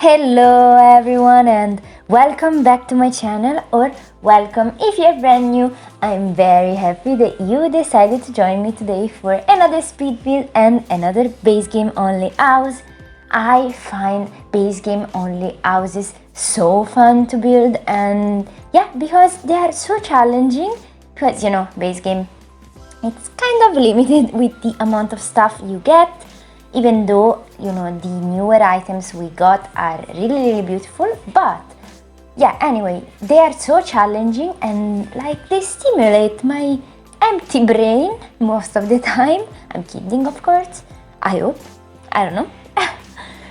Hello everyone and welcome back to my channel, or welcome if you're brand new. I'm very happy that you decided to join me today for another speed build and another base game only house. I find base game only houses so fun to build, and yeah, because they are so challenging, because base game, it's kind of limited with the amount of stuff you get. Even though the newer items we got are really beautiful, but yeah, anyway, they are so challenging and they stimulate my empty brain most of the time. I'm kidding, of course. I hope. I don't know.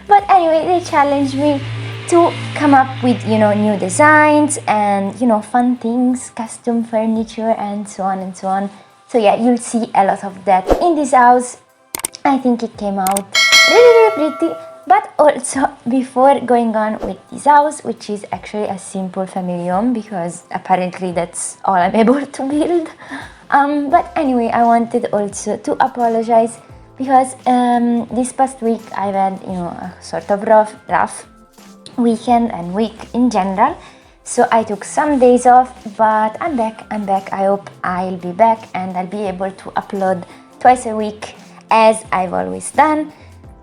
But anyway, they challenge me to come up with new designs and fun things, custom furniture, and so on and so on. So yeah, you'll see a lot of that in this house. I think it came out really pretty. But also, before going on with this house, which is actually a simple family home, because apparently that's all I'm able to build. But anyway, I wanted also to apologize because this past week I've had a sort of rough weekend and week in general. So I took some days off, but I'm back. I hope I'll be back and I'll be able to upload twice a week, as I've always done.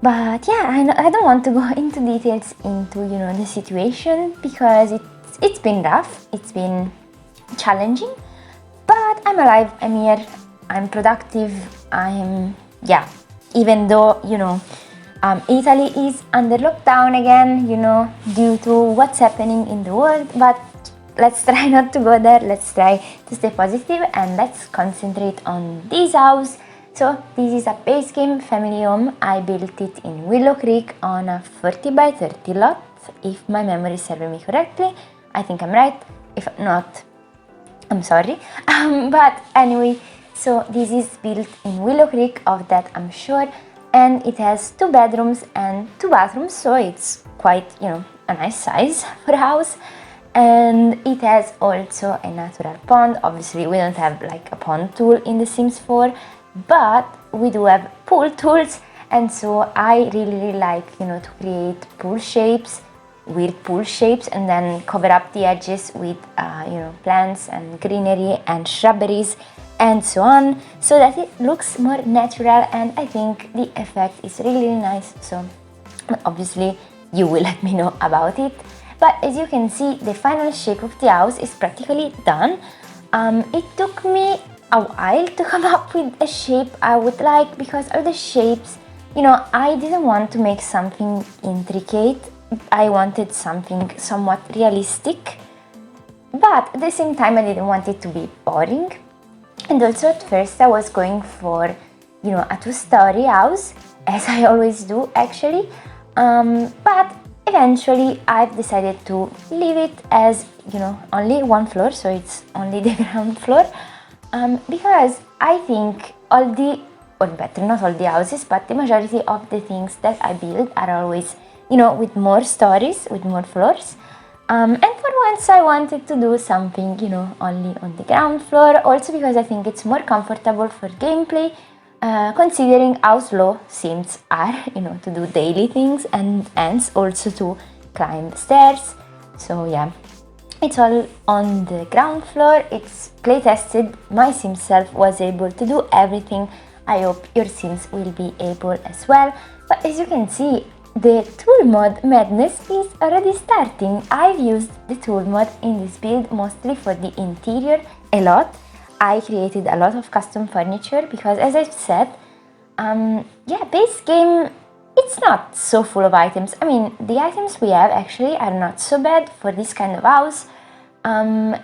But yeah, I don't want to go into details into the situation, because it's been rough, it's been challenging, but I'm alive, I'm here, I'm productive, even though Italy is under lockdown again, due to what's happening in the world. But let's try not to go there, let's try to stay positive and let's concentrate on this house. So this is a base game family home. I built it in Willow Creek on a 30 by 30 lot, if my memory is serving me correctly. I think I'm right. If not, I'm sorry. But anyway, so this is built in Willow Creek, of that I'm sure. And it has 2 bedrooms and 2 bathrooms, so it's quite, a nice size for a house. And it has also a natural pond. Obviously, we don't have a pond tool in The Sims 4. But we do have pool tools, and so I really like to create pool shapes, weird pool shapes, and then cover up the edges with plants and greenery and shrubberies and so on, so that it looks more natural, and I think the effect is really nice. So obviously you will let me know about it. But as you can see, the final shape of the house is practically done. It took me a while to come up with a shape I would like, because of the shapes, I didn't want to make something intricate. I wanted something somewhat realistic, but at the same time I didn't want it to be boring. And also at first I was going for a 2-story house, as I always do actually, but eventually I've decided to leave it as only 1 floor, so it's only the ground floor. Because I think not all the houses, but the majority of the things that I build are always, with more stories, with more floors. And for once I wanted to do something, only on the ground floor, also because I think it's more comfortable for gameplay, considering how slow Sims are, to do daily things, and hence also to climb the stairs. So yeah. It's all on the ground floor, it's play tested, my Sims self was able to do everything. I hope your Sims will be able as well. But as you can see, the tool mod madness is already starting. I've used the tool mod in this build mostly for the interior a lot. I created a lot of custom furniture because, as I've said, base game, it's not so full of items. I mean, the items we have actually are not so bad for this kind of house, but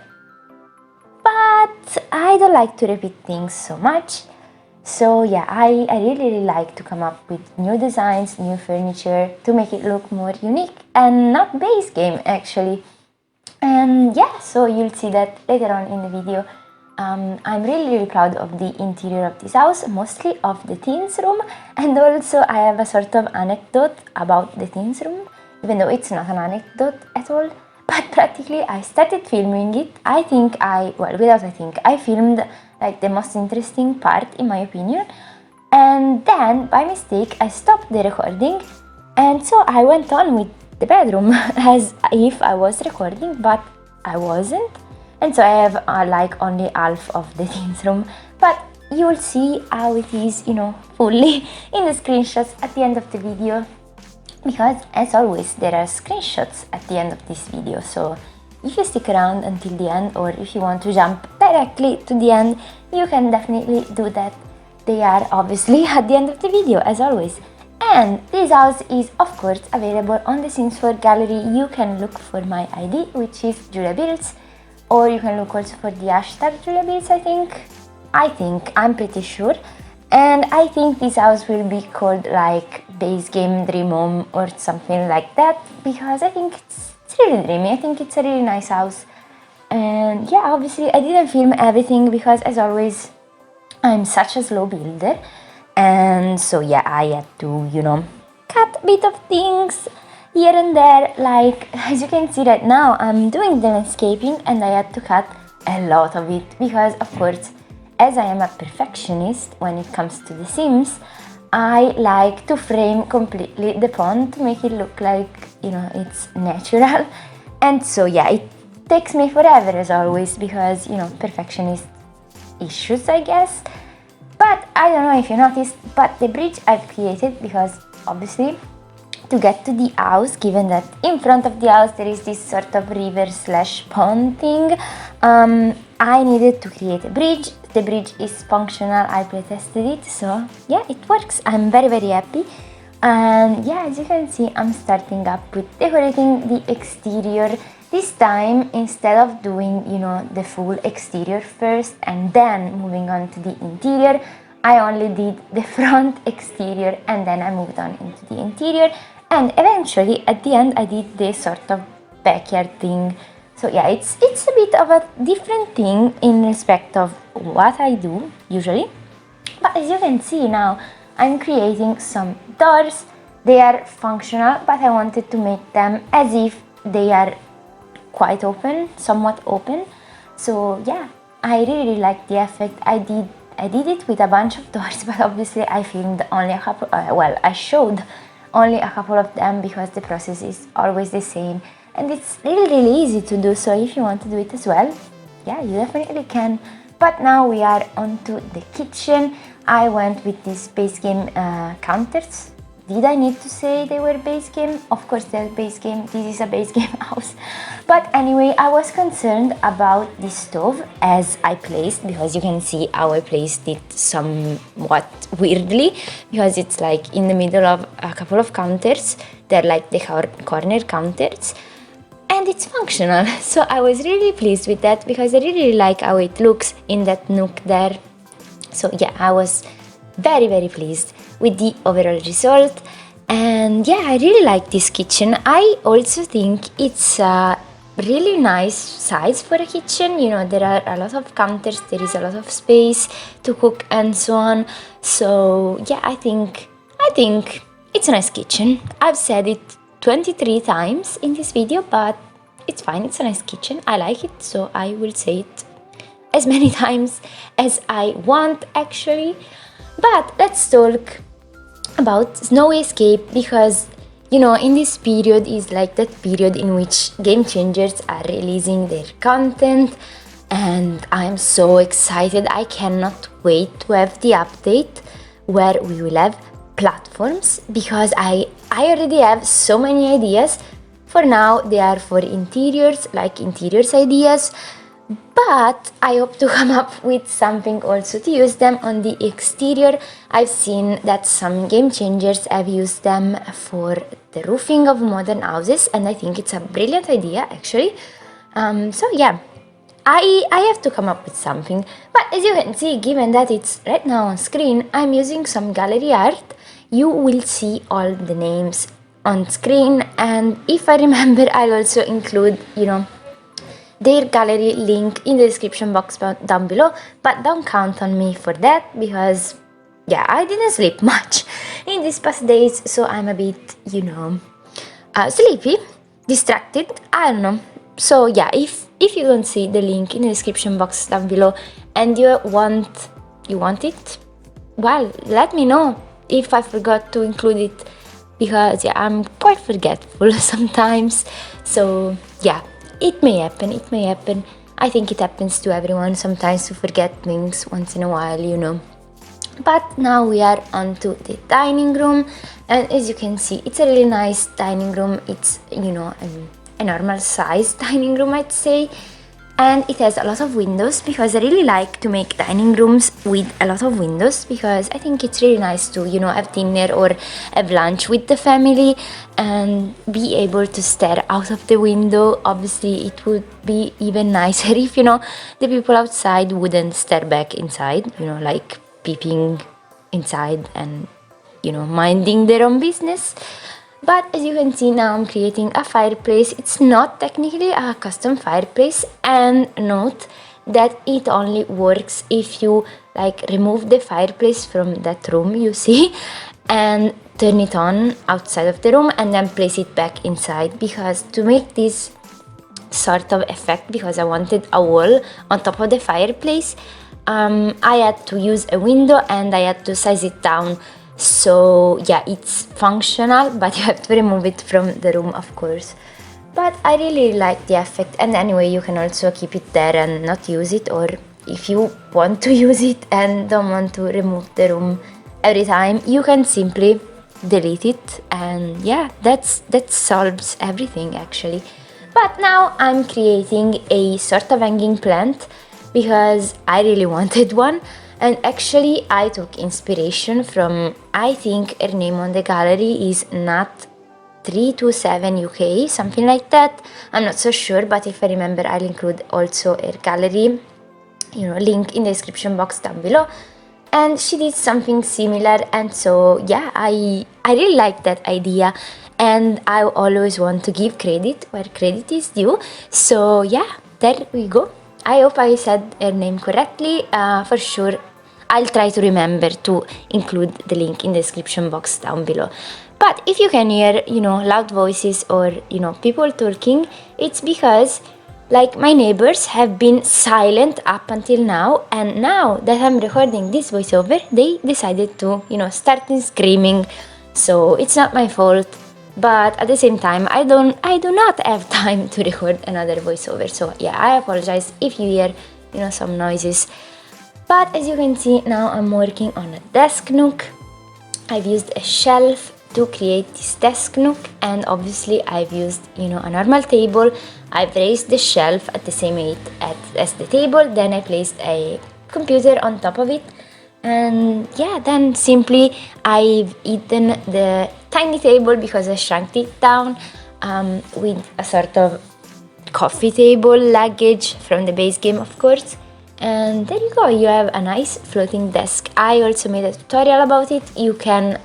I don't like to repeat things so much. So yeah, I really like to come up with new designs, new furniture, to make it look more unique and not base game actually. And yeah, so you'll see that later on in the video. I'm really proud of the interior of this house, mostly of the teens room, and also I have a sort of anecdote about the teens room, even though it's not an anecdote at all, but practically I started filming it. I filmed the most interesting part in my opinion, and then by mistake I stopped the recording, and so I went on with the bedroom as if I was recording, but I wasn't. And so I have like only half of the teens room, but you will see how it is, you know, fully in the screenshots at the end of the video, because as always there are screenshots at the end of this video. So if you stick around until the end, or if you want to jump directly to the end, you can definitely do that. They are obviously at the end of the video as always. And this house is of course available on the Sims 4 gallery. You can look for my ID, which is Giuliabuilds, or you can look also for the hashtag Giuliabuilds, I'm pretty sure. And I think this house will be called like Base Game Dream Home or something like that, because I think it's really dreamy. I think it's a really nice house. And yeah, obviously I didn't film everything because as always I'm such a slow builder, and so yeah, I had to, you know, cut a bit of things here and there. Like as you can see right now, I'm doing the landscaping and I had to cut a lot of it because of course, as I am a perfectionist when it comes to The Sims, I like to frame completely the pond to make it look like, you know, it's natural. And so yeah, it takes me forever as always because, you know, perfectionist issues, I guess. But I don't know if you noticed, but the bridge I've created, because obviously to get to the house, given that in front of the house there is this sort of river / pond thing, I needed to create a bridge. The bridge is functional, I playtested it, so yeah, it works. I'm very happy. And yeah, as you can see, I'm starting up with decorating the exterior. This time, instead of doing, you know, the full exterior first and then moving on to the interior, I only did the front exterior and then I moved on into the interior. And eventually, at the end, I did this sort of backyard thing. So yeah, it's a bit of a different thing in respect of what I do usually. But as you can see now, I'm creating some doors. They are functional, but I wanted to make them as if they are quite open, somewhat open. So yeah, I really like the effect. I did it with a bunch of doors, but obviously I filmed only a couple, I showed only a couple of them because the process is always the same and it's really easy to do. So if you want to do it as well, yeah, you definitely can. But now we are onto the kitchen. I went with these base game counters. Did I need to say they were base game? Of course they're base game. This is a base game house. But anyway, I was concerned about the stove as I placed, because you can see how I placed it somewhat weirdly, because it's like in the middle of a couple of counters. They're like the corner counters. And it's functional. So I was really pleased with that because I really like how it looks in that nook there. So yeah, I was very pleased with the overall result. And yeah, I really like this kitchen. I also think it's a really nice size for a kitchen. You know, there are a lot of counters, there is a lot of space to cook and so on. So yeah, I think it's a nice kitchen. I've said it 23 times in this video, but it's fine. It's a nice kitchen. I like it, so I will say it as many times as I want actually. But let's talk about Snowy Escape, because you know, in this period is like that period in which game changers are releasing their content, and I'm so excited. I cannot wait to have the update where we will have platforms, because I already have so many ideas. For now they are for interiors, like interiors ideas, but I hope to come up with something also to use them on the exterior. I've seen that some game changers have used them for the roofing of modern houses, and I think it's a brilliant idea actually. So yeah, I have to come up with something. But as you can see, given that it's right now on screen, I'm using some gallery art. You will see all the names on screen, and if I remember, I'll also include, you know, their gallery link in the description box down below. But don't count on me for that, because yeah, I didn't sleep much in these past days, so I'm a bit, you know, sleepy, distracted, I don't know. So yeah, if you don't see the link in the description box down below and you want it, well, let me know if I forgot to include it because yeah, I'm quite forgetful sometimes. So yeah, it may happen. I think it happens to everyone sometimes to forget things once in a while, you know. But now we are onto the dining room, and as you can see, it's a really nice dining room. It's, you know, a normal size dining room, I'd say, and it has a lot of windows because I really like to make dining rooms with a lot of windows, because I think it's really nice to, you know, have dinner or have lunch with the family and be able to stare out of the window. Obviously it would be even nicer if, you know, the people outside wouldn't stare back inside, you know, like peeping inside and, you know, minding their own business. But as you can see, now I'm creating a fireplace. It's not technically a custom fireplace, and note that it only works if you like remove the fireplace from that room you see and turn it on outside of the room and then place it back inside, because to make this sort of effect, because I wanted a wall on top of the fireplace, I had to use a window and I had to size it down. So yeah, it's functional, but you have to remove it from the room, of course. But I really like the effect, and anyway, you can also keep it there and not use it, or if you want to use it and don't want to remove the room every time, you can simply delete it, and yeah, that solves everything actually. But now I'm creating a sort of hanging plant because I really wanted one. And actually I took inspiration from, I think her name on the gallery is Nat327 UK, something like that. I'm not so sure, but if I remember, I'll include also her gallery, you know, link in the description box down below. And she did something similar, and so yeah, I really like that idea, and I always want to give credit where credit is due. So yeah, there we go. I hope I said her name correctly. For sure, I'll try to remember to include the link in the description box down below. But if you can hear, you know, loud voices or, you know, people talking, it's because like my neighbors have been silent up until now, and now that I'm recording this voiceover, they decided to, you know, start screaming. So it's not my fault. But at the same time, I do not have time to record another voiceover. So yeah, I apologize if you hear, you know, some noises. But as you can see, now I'm working on a desk nook. I've used a shelf to create this desk nook, and obviously I've used, you know, a normal table. I've raised the shelf at the same height as the table, then I placed a computer on top of it, and yeah, then simply I've eaten the tiny table because I shrunk it down with a sort of coffee table luggage from the base game, of course. And there you go, you have a nice floating desk. I also made a tutorial about it. You can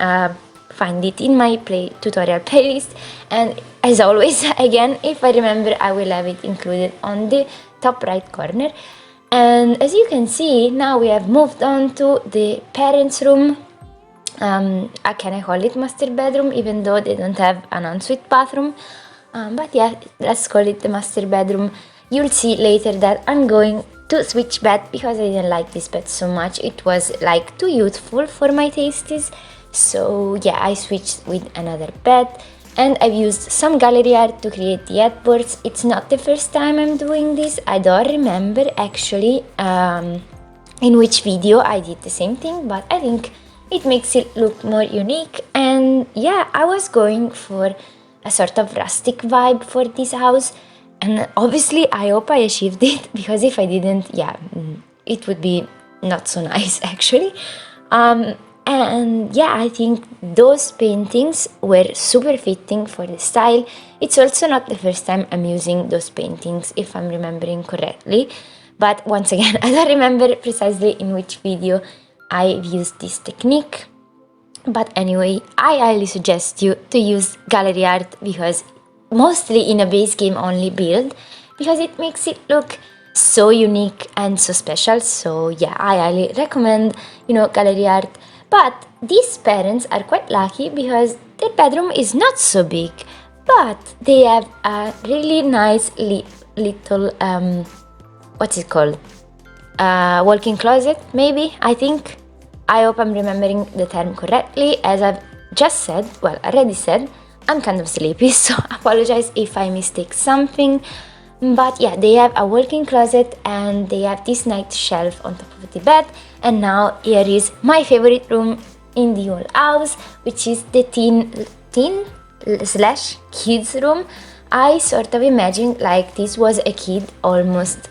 find it in my tutorial playlist, and as always, again, if I remember, I will have it included on the top right corner. And as you can see, now we have moved on to the parents' room. Can I call it master bedroom, even though they don't have an ensuite bathroom? But yeah, let's call it the master bedroom. You'll see later that I'm going to switch bed because I didn't like this bed so much. It was like too youthful for my tastes. So yeah, I switched with another bed, and I've used some gallery art to create the headboards. It's not the first time I'm doing this. I don't remember actually in which video I did the same thing, but I think it makes it look more unique. And yeah, I was going for a sort of rustic vibe for this house, and obviously I hope I achieved it, because if I didn't, yeah, it would be not so nice actually. And yeah, I think those paintings were super fitting for the style. It's also not the first time I'm using those paintings, if I'm remembering correctly. But once again, I don't remember precisely in which video I've used this technique. But anyway, I highly suggest you to use gallery art, because mostly in a base game only build, because it makes it look so unique and so special. So yeah, I highly recommend, you know, gallery art. But these parents are quite lucky because their bedroom is not so big, but they have a really nice little what's it called, walk-in closet, maybe, I think. I hope I'm remembering the term correctly, as I've just said, well, already said, I'm kind of sleepy, so apologize if I mistake something. But yeah, they have a walk-in closet and they have this night shelf on top of the bed. And now here is my favorite room in the whole house, which is the teen/kids room. I sort of imagine like this was a kid almost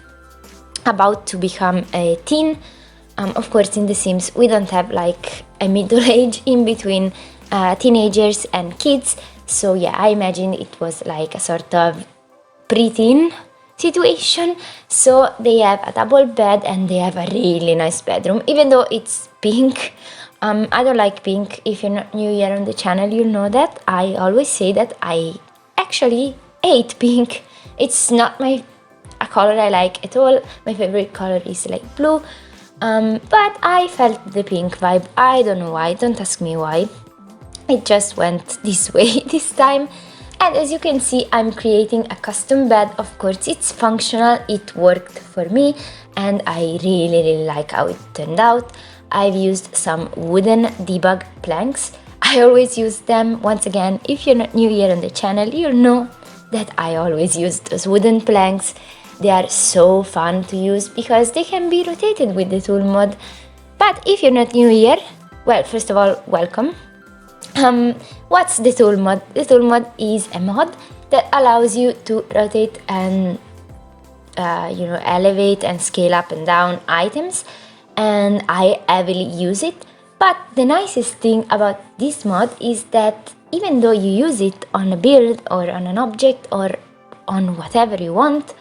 about to become a teen. Of course, in The Sims, we don't have like a middle age in between teenagers and kids. So yeah, I imagine it was like a sort of pre-teen situation. So they have a double bed and they have a really nice bedroom, even though it's pink. I don't like pink. If you're not new here on the channel, you'll know that. I always say that I actually hate pink. It's not a color I like at all. My favorite color is like blue. But I felt the pink vibe. I don't know why, don't ask me why. It just went this way this time. And as you can see, I'm creating a custom bed. Of course, it's functional, it worked for me, and I really like how it turned out. I've used some wooden debug planks. I always use them. Once again, if you're not new here on the channel, you'll know that I always use those wooden planks. They are so fun to use because they can be rotated with the tool mod. But if you're not new here, well, first of all, welcome. What's the tool mod? The tool mod is a mod that allows you to rotate and elevate and scale up and down items, and I heavily use it. But the nicest thing about this mod is that even though you use it on a build or on an object or on whatever you want,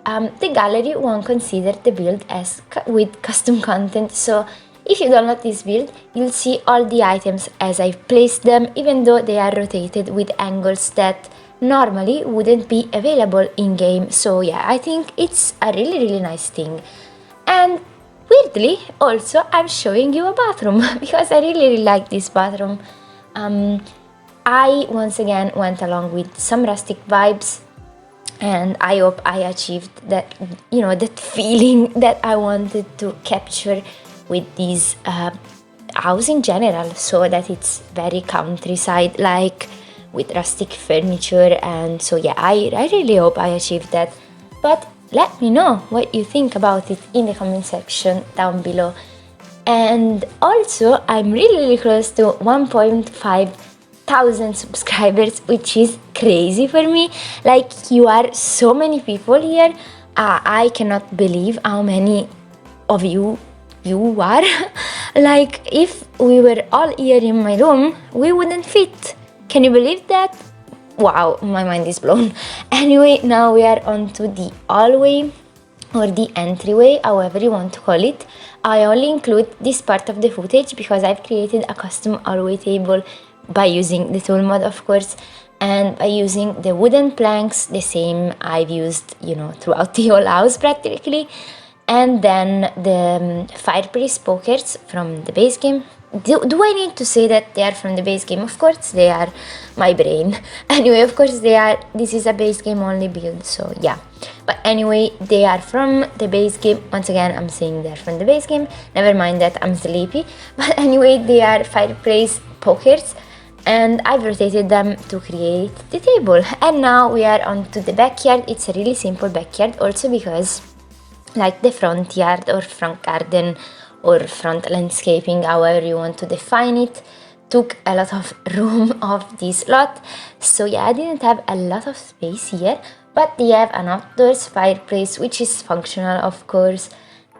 the gallery won't consider the build as with custom content. So if you download this build, you'll see all the items as I've placed them, even though they are rotated with angles that normally wouldn't be available in-game. So yeah, I think it's a really nice thing. And weirdly, also, I'm showing you a bathroom because I really like this bathroom. I once again went along with some rustic vibes, and I hope I achieved that, that feeling that I wanted to capture with this house in general, so that it's very countryside like with rustic furniture. And so yeah, I really hope I achieved that. But let me know what you think about it in the comment section down below. And also, I'm really close to 1,500 subscribers, which is crazy for me. Like, you are so many people here. I cannot believe how many of you are. Like, if we were all here in my room, we wouldn't fit. Can you believe that? Wow, my mind is blown. Anyway, now we are on to the hallway or the entryway, however you want to call it. I only include this part of the footage because I've created a custom hallway table by using the tool mod, of course, and by using the wooden planks, the same I've used, throughout the whole house practically. And then the fireplace pokers from the base game. Do I need to say that they are from the base game? Of course they are. My brain. Anyway, of course they are. This is a base game only build, so yeah. But anyway, they are from the base game. Once again, I'm saying they're from the base game. Never mind that I'm sleepy. But anyway, they are fireplace pokers, and I've rotated them to create the table. And now we are on to the backyard. It's a really simple backyard, also because like the front yard or front garden or front landscaping, however you want to define it, took a lot of room of this lot. So yeah, I didn't have a lot of space here, but they have an outdoors fireplace, which is functional, of course,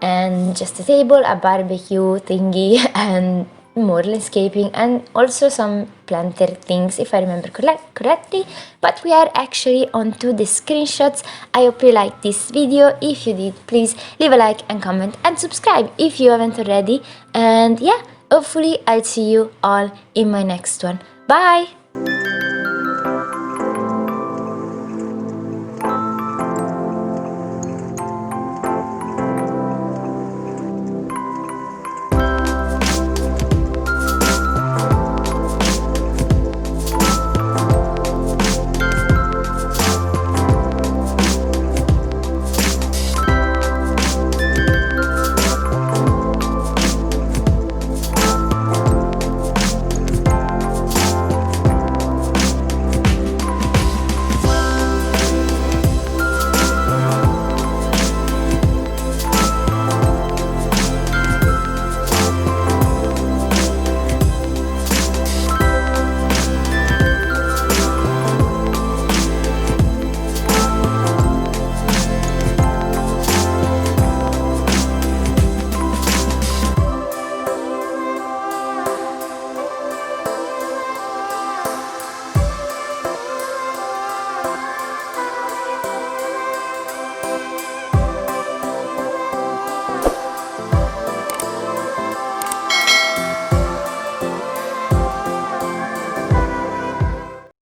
and just a table, a barbecue thingy, and more landscaping, and also some planter things, if I remember correctly. But we are actually on to the screenshots. I hope you liked this video. If you did, please leave a like and comment and subscribe if you haven't already. And yeah, hopefully I'll see you all in my next one. Bye!